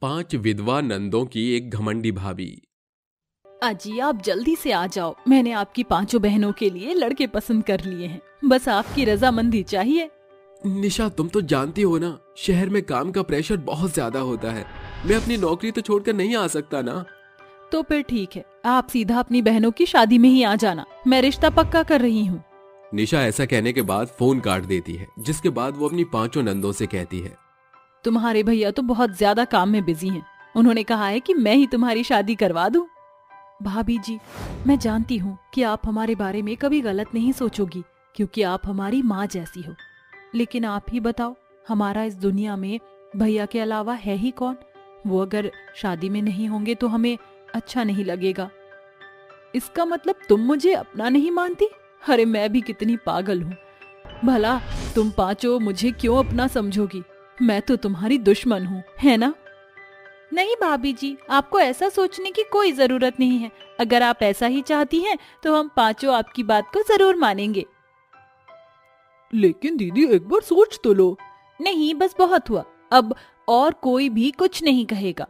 5 विधवा नंदों की एक घमंडी भाभी। अजी आप जल्दी से आ जाओ, मैंने आपकी 5 बहनों के लिए लड़के पसंद कर लिए हैं, बस आपकी रजामंदी चाहिए। निशा तुम तो जानती हो ना, शहर में काम का प्रेशर बहुत ज्यादा होता है। मैं अपनी नौकरी तो छोड़कर नहीं आ सकता ना। तो फिर ठीक है, आप सीधा अपनी बहनों की शादी में ही आ जाना, मैं रिश्ता पक्का कर रही हूँ। निशा ऐसा कहने के बाद फोन काट देती है, जिसके बाद वो अपनी 5 नंदों से कहती है, तुम्हारे भैया तो बहुत ज्यादा काम में बिजी हैं। उन्होंने कहा है कि मैं ही तुम्हारी शादी करवा दूं। भाभी जी, मैं जानती हूँ कि आप हमारे बारे में कभी गलत नहीं सोचोगी, क्योंकि आप हमारी माँ जैसी हो। लेकिन आप ही बताओ, हमारा इस दुनिया में भैया के अलावा है ही कौन? वो अगर शादी में नहीं होंगे तो हमें अच्छा नहीं लगेगा। इसका मतलब तुम मुझे अपना नहीं मानती? अरे मैं भी कितनी पागल हूँ। भला तुम 5 मुझे क्यों अपना समझोगी? मैं तो तुम्हारी दुश्मन हूँ, है ना? नहीं भाभी जी, आपको ऐसा सोचने की कोई जरूरत नहीं है। अगर आप ऐसा ही चाहती हैं तो हम 5 आपकी बात को जरूर मानेंगे। लेकिन दीदी एक बार सोच तो लो। नहीं, बस बहुत हुआ, अब और कोई भी कुछ नहीं कहेगा।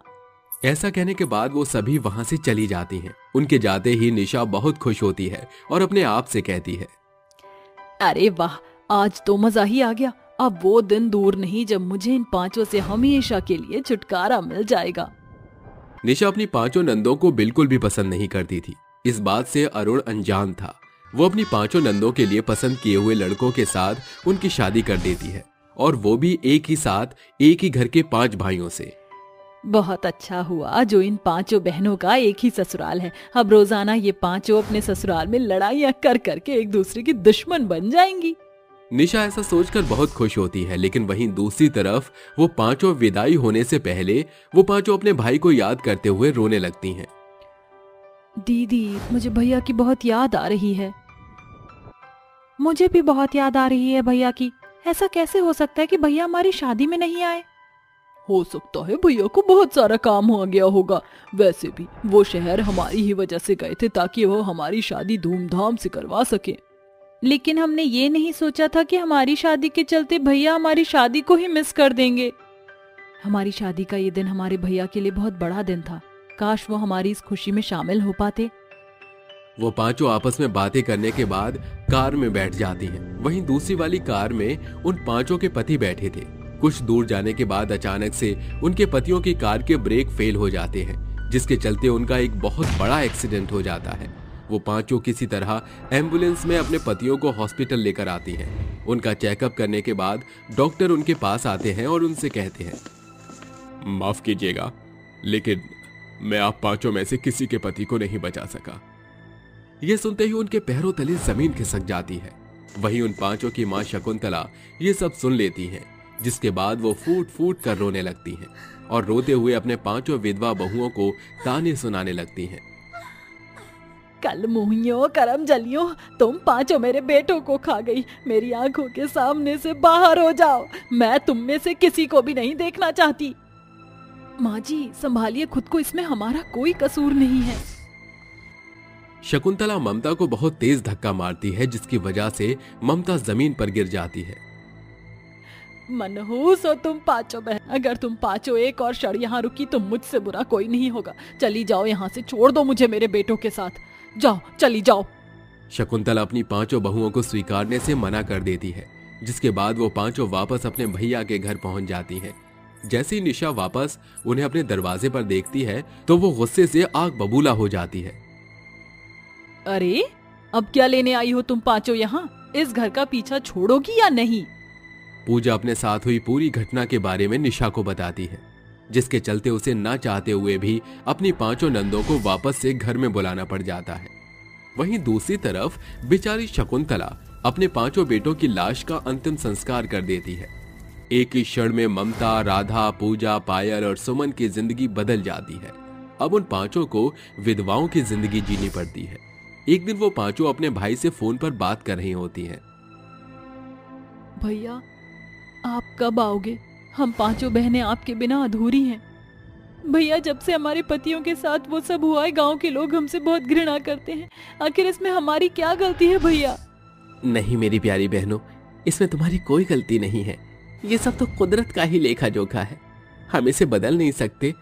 ऐसा कहने के बाद वो सभी वहां से चली जाती हैं। उनके जाते ही निशा बहुत खुश होती है और अपने आप से कहती है, अरे वाह, आज तो मजा ही आ गया। अब वो दिन दूर नहीं जब मुझे इन 5 से हमेशा के लिए छुटकारा मिल जाएगा। निशा अपनी 5 नंदों को बिल्कुल भी पसंद नहीं करती थी। इस बात से अरुण अनजान था। वो अपनी 5 नंदों के लिए पसंद किए हुए लड़कों के साथ उनकी शादी कर देती है, और वो भी एक ही साथ एक ही घर के 5 भाइयों से। बहुत अच्छा हुआ जो इन 5 बहनों का एक ही ससुराल है। अब रोजाना ये 5 अपने ससुराल में लड़ाइयाँ कर करके एक दूसरे की दुश्मन बन जाएंगी। निशा ऐसा सोचकर बहुत खुश होती है, लेकिन वहीं दूसरी तरफ वो 5 विदाई होने से पहले वो 5 अपने भाई को याद करते हुए रोने लगती हैं। दीदी, मुझे भैया की बहुत याद आ रही है। मुझे भी बहुत याद आ रही है भैया की। ऐसा कैसे हो सकता है कि भैया हमारी शादी में नहीं आए? हो सकता है भैया को बहुत सारा काम हो गया होगा। वैसे भी वो शहर हमारी ही वजह से गए थे, ताकि वो हमारी शादी धूमधाम से करवा सके। लेकिन हमने ये नहीं सोचा था कि हमारी शादी के चलते भैया हमारी शादी को ही मिस कर देंगे। हमारी शादी का ये दिन हमारे भैया के लिए बहुत बड़ा दिन था। काश वो हमारी इस खुशी में शामिल हो पाते। वो 5 आपस में बातें करने के बाद कार में बैठ जाती हैं। वहीं दूसरी वाली कार में उन 5 के पति बैठे थे। कुछ दूर जाने के बाद अचानक से उनके पतियों की कार के ब्रेक फेल हो जाते हैं, जिसके चलते उनका एक बहुत बड़ा एक्सीडेंट हो जाता है। वो 5 किसी तरह एम्बुलेंस में अपने पतियों को हॉस्पिटल लेकर आती हैं। उनका चेकअप करने के बाद डॉक्टर उनके पास आते हैं और उनसे कहते हैं, माफ कीजिएगा, लेकिन मैं आप 5 में से किसी के पति को नहीं बचा सका। ये सुनते ही उनके पैरों तले जमीन खिसक जाती है। वहीं उन 5 की मां शकुंतला ये सब सुन लेती हैं, जिसके बाद वो फूट फूट कर रोने लगती हैं और रोते हुए अपने 5 विधवा बहुओं को ताने सुनाने लगती हैं। कल मुहियों करम जलियों, तुम 5 मेरे बेटों को खा गई। मेरी आंखों के सामने से बाहर हो जाओ, मैं तुम में से किसी को भी नहीं देखना चाहती। माँ जी संभालिए खुद को, इसमें हमारा कोई कसूर नहीं है। शकुंतला ममता को बहुत तेज धक्का मारती है, जिसकी वजह से ममता जमीन पर गिर जाती है। मनहूस हो तुम 5 बहन, अगर तुम 5 एक और क्षण यहाँ रुकी तो मुझसे बुरा कोई नहीं होगा। चली जाओ यहाँ से, छोड़ दो मुझे मेरे बेटों के साथ। जाओ, चली जाओ। शकुंतला अपनी 5 बहुओं को स्वीकारने से मना कर देती है, जिसके बाद वो 5 वापस अपने भैया के घर पहुंच जाती हैं। जैसे ही निशा वापस उन्हें अपने दरवाजे पर देखती है तो वो गुस्से से आग बबूला हो जाती है। अरे अब क्या लेने आई हो तुम 5 यहाँ? इस घर का पीछा छोड़ोगी या नहीं? पूजा अपने साथ हुई पूरी घटना के बारे में निशा को बताती है, जिसके चलते उसे ना चाहते हुए भी अपनी 5 नंदों को वापस से घर में बुलाना पड़ जाता है। वहीं दूसरी तरफ बेचारी शकुंतला अपने 5 बेटों की लाश का अंतिम संस्कार कर देती है। एक ही क्षण में ममता, राधा, पूजा, पायल और सुमन की जिंदगी बदल जाती है। अब उन 5 को विधवाओं की जिंदगी जीनी पड़ती है। एक दिन वो 5 अपने भाई से फोन पर बात कर रही होती हैं। भैया आप कब आओगे? हम 5 बहनें आपके बिना अधूरी हैं। भैया जब से हमारे पतियों के साथ वो सब हुआ है, गांव के लोग हमसे बहुत घृणा करते हैं। आखिर इसमें हमारी क्या गलती है भैया? नहीं मेरी प्यारी बहनों, इसमें तुम्हारी कोई गलती नहीं है। ये सब तो कुदरत का ही लेखा जोखा है। हम इसे बदल नहीं सकते,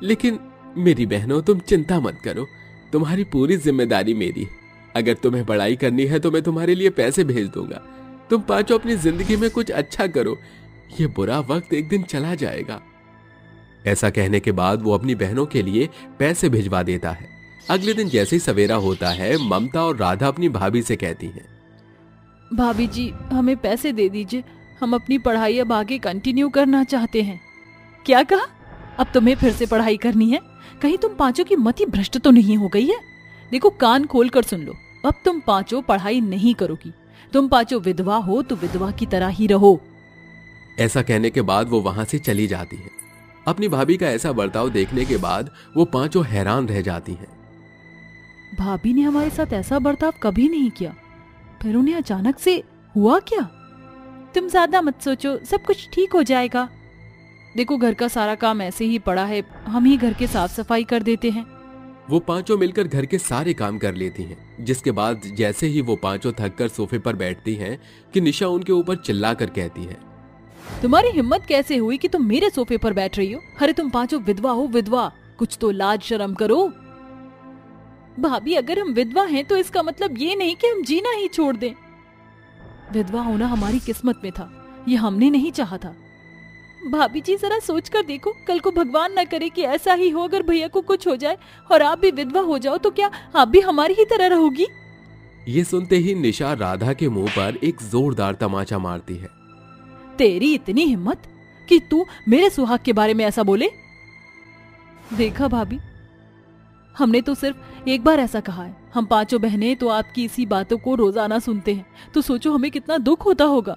लेकिन मेरी बहनों तुम चिंता मत करो, तुम्हारी पूरी जिम्मेदारी मेरी है। अगर तुम्हें पढ़ाई करनी है तो मैं तुम्हारे लिए पैसे भेज दूंगा। तुम पांचों अपनी जिंदगी में कुछ अच्छा करो, ये बुरा वक्त एक दिन चला जाएगा। ऐसा कहने के बाद वो अपनी बहनों के लिए पैसे भिजवा देता है। अगले दिन जैसे ही सवेरा होता है, ममता और राधा अपनी भाभी से कहती हैं, भाभी जी हमें पैसे दे दीजिए, हम अपनी पढ़ाई अब आगे कंटिन्यू करना चाहते हैं। क्या कहा? अब तुम्हें फिर से पढ़ाई करनी है? कहीं तुम पांचों की मति भ्रष्ट तो नहीं हो गई है? देखो कान खोल कर सुन लो, अब तुम पांचों पढ़ाई नहीं करोगी। तुम पांचों विधवा हो तो विधवा की तरह ही रहो। ऐसा कहने के बाद वो वहां से चली जाती है। अपनी भाभी का ऐसा बर्ताव देखने के बाद वो पांचों हैरान रह जाती हैं। भाभी ने हमारे साथ ऐसा बर्ताव कभी नहीं किया, फिर उन्हें अचानक से हुआ क्या? तुम ज्यादा मत सोचो, सब कुछ ठीक हो जाएगा। देखो घर का सारा काम ऐसे ही पड़ा है, हम ही घर के साफ सफाई कर देते हैं। वो पांचों मिलकर घर के सारे काम कर लेती हैं। जिसके बाद जैसे ही वो पांचों थककर सोफे पर बैठती हैं कि निशा उनके ऊपर चिल्लाकर कहती है, तुम्हारी हिम्मत कैसे हुई कि तुम मेरे सोफे पर बैठ रही हो? अरे तुम पांचों विधवा हो, विधवा, कुछ तो लाज शर्म करो। भाभी अगर हम विधवा हैं तो इसका मतलब ये नहीं कि हम जीना ही छोड़ दें। विधवा होना हमारी किस्मत में था, ये हमने नहीं चाहा था। भाभी जी जरा सोच कर देखो, कल को भगवान न करे कि ऐसा ही हो, अगर भैया को कुछ हो जाए और आप भी विधवा हो जाओ तो क्या आप भी हमारी ही तरह रहोगी? ये सुनते ही निशा राधा के मुंह पर एक जोरदार तमाचा मारती है। तेरी इतनी हिम्मत कि तू मेरे सुहाग के बारे में ऐसा बोले? देखा भाभी, हमने तो सिर्फ एक बार ऐसा कहा है। हम पांचों बहनें तो आपकी इसी बातों को रोजाना सुनते हैं, तो सोचो हमें कितना दुख होता होगा।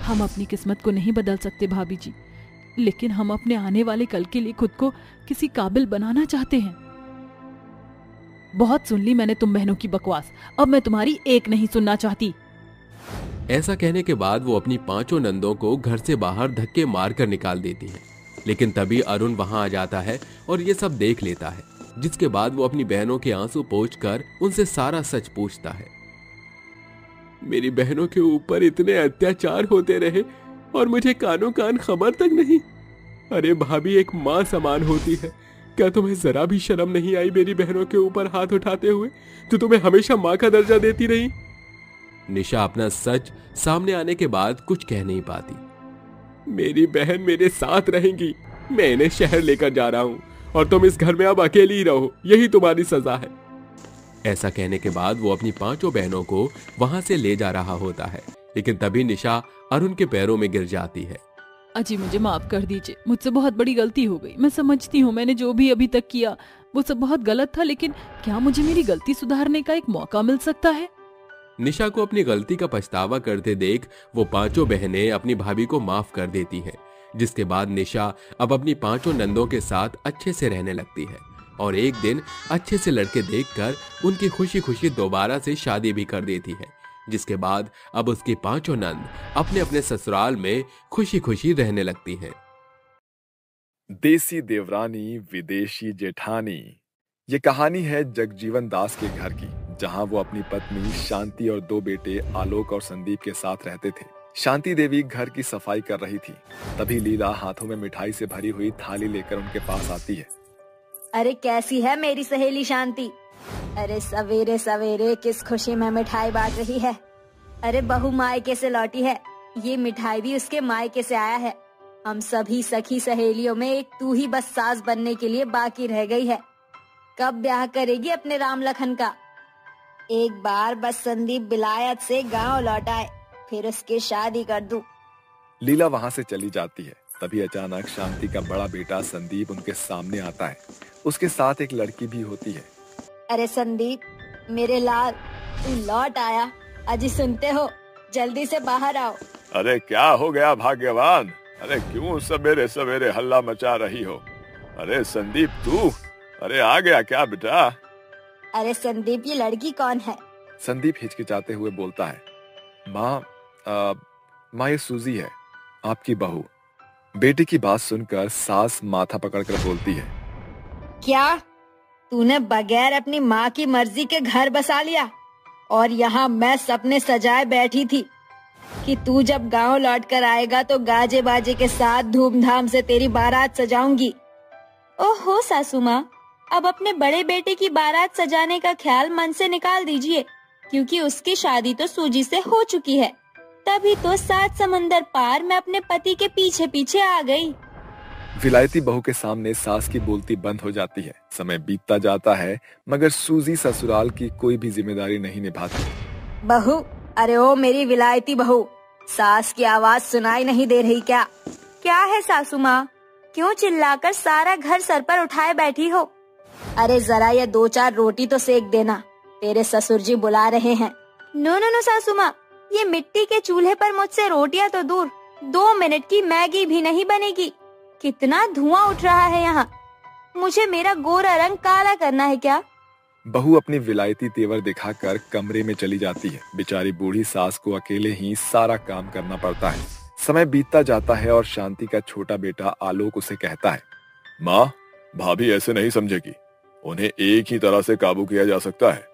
हम अपनी किस्मत को नहीं बदल सकते भाभी जी, लेकिन हम अपने आने वाले कल के लिए खुद को किसी काबिल बनाना चाहते हैं। बहुत सुन ली मैंने तुम बहनों की बकवास, अब मैं तुम्हारी एक नहीं सुनना चाहती। ऐसा कहने के बाद वो अपनी पांचों नंदों को घर से बाहर धक्के मारकर निकाल देती हैं। लेकिन तभी अरुण वहां आ जाता है और ये सब देख लेता है। जिसके बाद वो अपनी बहनों के आंसू पोंछकर उनसे सारा सच पूछता है। मेरी बहनों के ऊपर इतने अत्याचार होते रहे और मुझे कानों कान खबर तक नहीं। अरे भाभी एक माँ समान होती है, क्या तुम्हें जरा भी शर्म नहीं आई मेरी बहनों के ऊपर हाथ उठाते हुए? तो तुम्हें हमेशा माँ का दर्जा देती रही। निशा अपना सच सामने आने के बाद कुछ कह नहीं पाती। मेरी बहन मेरे साथ रहेंगी, मैं इन्हें शहर लेकर जा रहा हूं और तुम इस घर में अब अकेली ही रहो, यही तुम्हारी सजा है। ऐसा कहने के बाद वो अपनी पांचों बहनों को वहां से ले जा रहा होता है, लेकिन तभी निशा अरुण के पैरों में गिर जाती है। अजी मुझे माफ कर दीजिए, मुझसे बहुत बड़ी गलती हो गई। मैं समझती हूँ मैंने जो भी अभी तक किया वो सब बहुत गलत था, लेकिन क्या मुझे मेरी गलती सुधारने का एक मौका मिल सकता है? निशा को अपनी गलती का पछतावा करते देख वो पांचों बहनें अपनी भाभी को माफ कर देती हैं। जिसके बाद निशा अब अपनी पांचों नंदों के साथ अच्छे से रहने लगती है और एक दिन अच्छे से लड़के देखकर उनकी खुशी खुशी दोबारा से शादी भी कर देती है। जिसके बाद अब उसकी पांचों नंद अपने अपने ससुराल में खुशी खुशी रहने लगती हैं। देसी देवरानी विदेशी जेठानी, ये कहानी है जगजीवन दास के घर की, जहां वो अपनी पत्नी शांति और दो बेटे आलोक और संदीप के साथ रहते थे। शांति देवी घर की सफाई कर रही थी। तभी लीला हाथों में मिठाई से भरी हुई थाली लेकर उनके पास आती है। अरे कैसी है मेरी सहेली शांति? अरे सवेरे सवेरे किस खुशी में मिठाई बांट रही है? अरे बहू मायके से लौटी है, ये मिठाई भी उसके मायके से आया है। हम सभी सखी सहेलियों में एक तू ही बस सास बनने के लिए बाकी रह गई है। कब ब्याह करेगी अपने राम लखन का? एक बार बस संदीप विलायत से गांव लौट आए, फिर उसकी शादी कर दूं। लीला वहां से चली जाती है। तभी अचानक शांति का बड़ा बेटा संदीप उनके सामने आता है। उसके साथ एक लड़की भी होती है। अरे संदीप मेरे लाल, तू लौट आया? अजी सुनते हो, जल्दी से बाहर आओ। अरे क्या हो गया भाग्यवान? अरे क्यों सवेरे सवेरे हल्ला मचा रही हो? अरे संदीप तू, अरे आ गया क्या बेटा? अरे संदीप ये लड़की कौन है? संदीप हिचकिचाते हुए बोलता है, माँ ये सूजी है, आपकी बहू। बेटी की बात सुनकर सास माथा पकड़कर बोलती है, क्या तूने बगैर अपनी माँ की मर्जी के घर बसा लिया और यहाँ मैं सपने सजाए बैठी थी? कि तू जब गांव लौट कर आएगा तो गाजे बाजे के साथ धूमधाम से तेरी बारात सजाऊंगी। ओहो सासू माँ, अब अपने बड़े बेटे की बारात सजाने का ख्याल मन से निकाल दीजिए, क्योंकि उसकी शादी तो सूजी से हो चुकी है। तभी तो 7 समंदर पार मैं अपने पति के पीछे पीछे आ गई। विलायती बहू के सामने सास की बोलती बंद हो जाती है। समय बीतता जाता है मगर सूजी ससुराल की कोई भी जिम्मेदारी नहीं निभाती। बहू, अरे ओ मेरी विलायती बहू, सास की आवाज सुनाई नहीं दे रही क्या? क्या है सासू माँ, क्यों चिल्लाकर सारा घर सर पर उठाए बैठी हो? अरे जरा ये 2-4 रोटी तो सेक देना, तेरे ससुर जी बुला रहे हैं। नो नो नो सासू माँ, ये मिट्टी के चूल्हे पर मुझसे रोटियां तो दूर 2 मिनट की मैगी भी नहीं बनेगी। कितना धुआं उठ रहा है यहाँ। मुझे मेरा गोरा रंग काला करना है क्या? बहू अपनी विलायती तेवर दिखाकर कमरे में चली जाती है। बेचारी बूढ़ी सास को अकेले ही सारा काम करना पड़ता है। समय बीतता जाता है और शांति का छोटा बेटा आलोक उसे कहता है, माँ, भाभी ऐसे नहीं समझेगी, उन्हें एक ही तरह से काबू किया जा सकता है।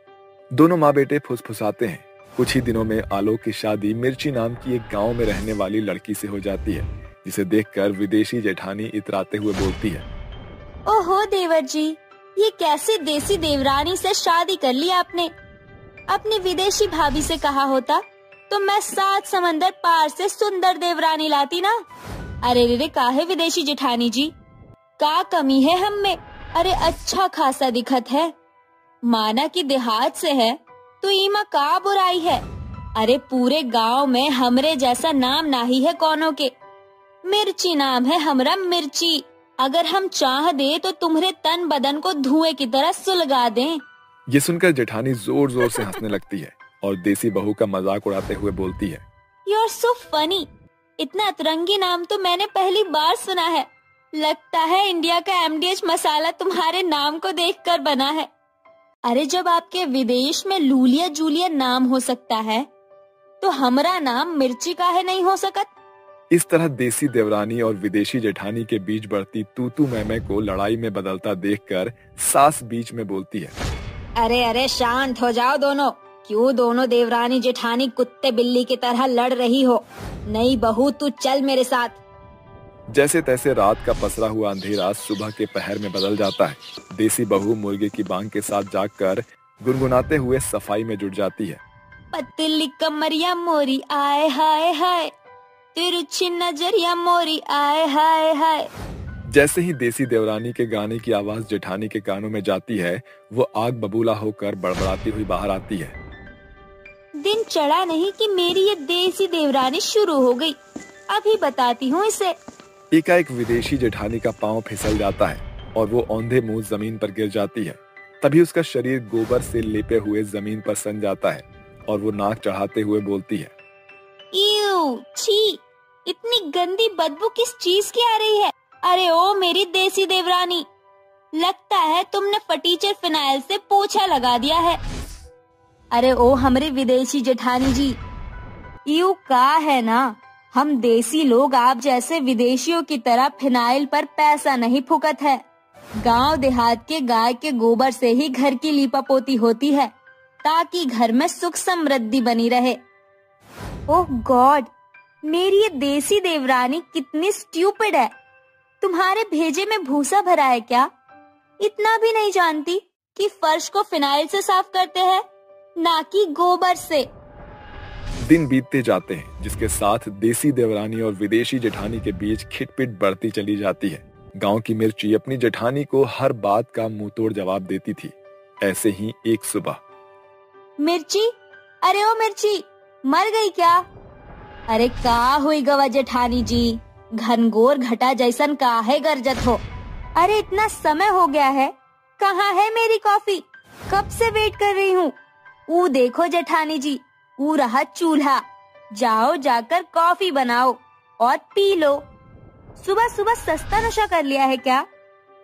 दोनों माँ बेटे फुसफुसाते हैं। कुछ ही दिनों में आलोक की शादी मिर्ची नाम की एक गांव में रहने वाली लड़की से हो जाती है, जिसे देखकर विदेशी जेठानी इतराते हुए बोलती है, ओहो देवर जी, ये कैसी देसी देवरानी से शादी कर ली आपने। अपनी विदेशी भाभी से कहा होता तो मैं 7 समंदर पार से सुंदर देवरानी लाती ना। अरे रे, काहे विदेशी जेठानी जी, का कमी है हम में? अरे अच्छा खासा दिखत है, माना कि देहात से है तो इमा का बुराई है। अरे पूरे गांव में हमरे जैसा नाम नाही है कौनों के। मिर्ची नाम है हमरा, मिर्ची। अगर हम चाह दे तो तुम्हारे तन बदन को धुएं की तरह सुलगा दें। ये सुनकर जेठानी जोर जोर से हंसने लगती है और देसी बहू का मजाक उड़ाते हुए बोलती है, यू आर सो फनी। इतना अतरंगी नाम तो मैंने पहली बार सुना है। लगता है इंडिया का MDH मसाला तुम्हारे नाम को देखकर बना है। अरे जब आपके विदेश में लूलिया जूलिया नाम हो सकता है तो हमारा नाम मिर्ची काहे नहीं हो सकत? इस तरह देसी देवरानी और विदेशी जेठानी के बीच बढ़ती तू मैं को लड़ाई में बदलता देखकर सास बीच में बोलती है, अरे अरे शांत हो जाओ दोनों। क्यों दोनों देवरानी जेठानी कुत्ते बिल्ली की तरह लड़ रही हो? नहीं बहू, तू चल मेरे साथ। जैसे तैसे रात का पसरा हुआ अंधेरा सुबह के पहर में बदल जाता है। देसी बहू मुर्गे की बांग के साथ जागकर गुनगुनाते हुए सफाई में जुट जाती है। पतली कमरिया मोरी आए हाय हाय, तिरछी नजरिया मोरी आए हाय हाय। जैसे ही देसी देवरानी के गाने की आवाज जेठानी के कानों में जाती है, वो आग बबूला होकर बड़बड़ाती हुई बाहर आती है। दिन चढ़ा नहीं कि मेरी ये देसी देवरानी शुरू हो गई। अभी बताती हूँ इसे। एकाएक विदेशी जेठानी का पांव फिसल जाता है और वो औंधे मुंह जमीन पर गिर जाती है। तभी उसका शरीर गोबर से लेपे हुए जमीन पर सन जाता है और वो नाक चढ़ाते हुए बोलती है, ईऊ, छी, इतनी गंदी बदबू किस चीज की आ रही है? अरे ओ मेरी देसी देवरानी, लगता है तुमने फटीचर फिनाइल से पोछा लगा दिया है। अरे ओ हमारे विदेशी जेठानी जी, ईऊ का है ना, हम देसी लोग आप जैसे विदेशियों की तरह फिनाइल पर पैसा नहीं फूकत है। गांव देहात के गाय के गोबर से ही घर की लीपापोती होती है ताकि घर में सुख समृद्धि बनी रहे। ओह गॉड, मेरी ये देसी देवरानी कितनी स्ट्यूपिड है। तुम्हारे भेजे में भूसा भरा है क्या? इतना भी नहीं जानती कि फर्श को फिनाइल से साफ करते हैं, ना कि गोबर से। दिन बीतते जाते हैं, जिसके साथ देसी देवरानी और विदेशी जेठानी के बीच खिटपिट बढ़ती चली जाती है। गांव की मिर्ची अपनी जेठानी को हर बात का मुंहतोड़ जवाब देती थी। ऐसे ही एक सुबह, मिर्ची, अरे ओ मिर्ची, मर गई क्या? अरे का हुई गवा जेठानी जी, घनघोर घटा जैसन काहे गरजत हो? अरे इतना समय हो गया है, कहाँ है मेरी कॉफी? कब से वेट कर रही हूँ। ऊ देखो जेठानी जी, ऊ रहा चूल्हा, जाओ जाकर कॉफी बनाओ और पी लो। सुबह सुबह सस्ता नशा कर लिया है क्या?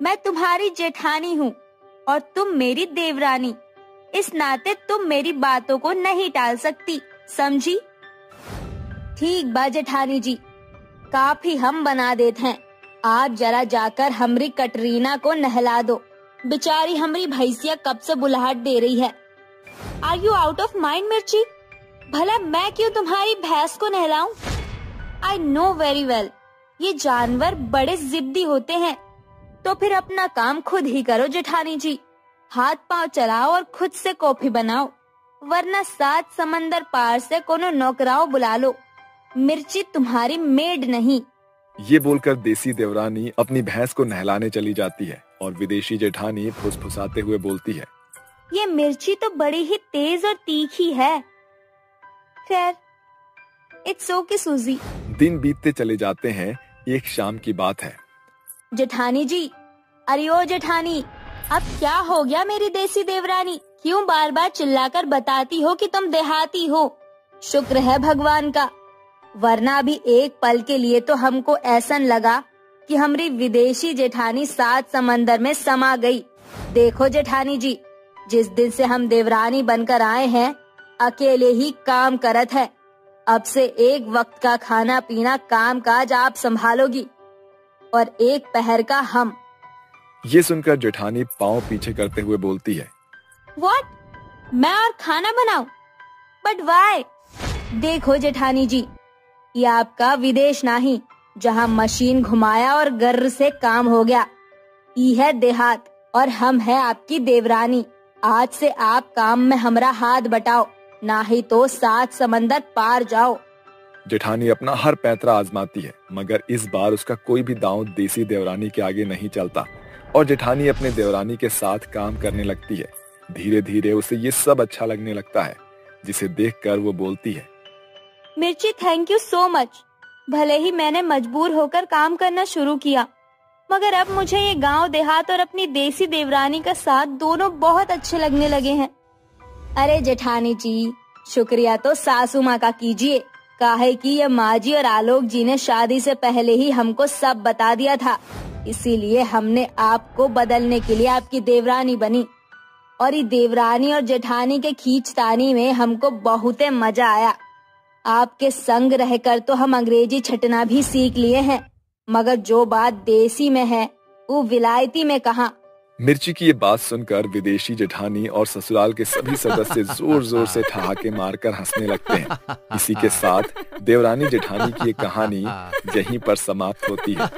मैं तुम्हारी जेठानी हूँ और तुम मेरी देवरानी। इस नाते तुम मेरी बातों को नहीं टाल सकती, समझी? ठीक बा जेठानी जी, काफी हम बना देते हैं। आप जरा जाकर हमरी कटरीना को नहला दो, बेचारी हमरी भैंसिया कब से बुलाहट दे रही है। Are you out of mind Mirchi? भला मैं क्यों तुम्हारी भैंस को नहलाऊं? आई नो वेरी वेल, ये जानवर बड़े जिद्दी होते हैं। तो फिर अपना काम खुद ही करो जेठानी जी, हाथ पांव चलाओ और खुद से कॉफी बनाओ, वरना 7 समंदर पार से कोनो नौकराओं बुला लो। मिर्ची तुम्हारी मेड नहीं। ये बोलकर देसी देवरानी अपनी भैंस को नहलाने चली जाती है और विदेशी जेठानी फुसफुसाते हुए बोलती है, ये मिर्ची तो बड़ी ही तेज और तीखी है। खैर, इट्स ओके सूजी। दिन बीतते चले जाते हैं। एक शाम की बात है। जेठानी जी, अरे ओ जेठानी, अब क्या हो गया मेरी देसी देवरानी? क्यों बार बार चिल्लाकर बताती हो कि तुम देहाती हो? शुक्र है भगवान का, वरना अभी एक पल के लिए तो हमको ऐसा लगा कि हमारी विदेशी जेठानी 7 समंदर में समा गई। देखो जेठानी जी, जिस दिन से हम देवरानी बनकर आए हैं, अकेले ही काम करत है। अब से एक वक्त का खाना पीना काम काज आप संभालोगी और एक पहर का हम। ये सुनकर जेठानी पांव पीछे करते हुए बोलती है, What? मैं और खाना बनाऊं? But why? देखो जेठानी जी, ये आपका विदेश नहीं जहाँ मशीन घुमाया और गर्र से काम हो गया। ये है देहात और हम है आपकी देवरानी। आज से आप काम में हमरा हाथ बटाओ, ना ही तो 7 समंदर पार जाओ। जेठानी अपना हर पैतरा आजमाती है, मगर इस बार उसका कोई भी दांव देसी देवरानी के आगे नहीं चलता और जेठानी अपने देवरानी के साथ काम करने लगती है। धीरे धीरे उसे ये सब अच्छा लगने लगता है, जिसे देखकर वो बोलती है, मिर्ची थैंक यू सो मच। भले ही मैंने मजबूर होकर काम करना शुरू किया, मगर अब मुझे ये गांव देहात और अपनी देसी देवरानी का साथ दोनों बहुत अच्छे लगने लगे हैं। अरे जेठानी जी, शुक्रिया तो सासू माँ का कीजिए, काहे कि ये माँ जी और आलोक जी ने शादी से पहले ही हमको सब बता दिया था। इसीलिए हमने आपको बदलने के लिए आपकी देवरानी बनी और ये देवरानी और जेठानी के खींचतानी में हमको बहुत मजा आया। आपके संग रहकर तो हम अंग्रेजी छटना भी सीख लिए हैं, मगर जो बात देसी में है वो विलायती में कहाँ। मिर्ची की ये बात सुनकर विदेशी जेठानी और ससुराल के सभी सदस्य जोर जोर से ठहाके मारकर हंसने लगते हैं। इसी के साथ देवरानी जेठानी की ये कहानी यहीं पर समाप्त होती है।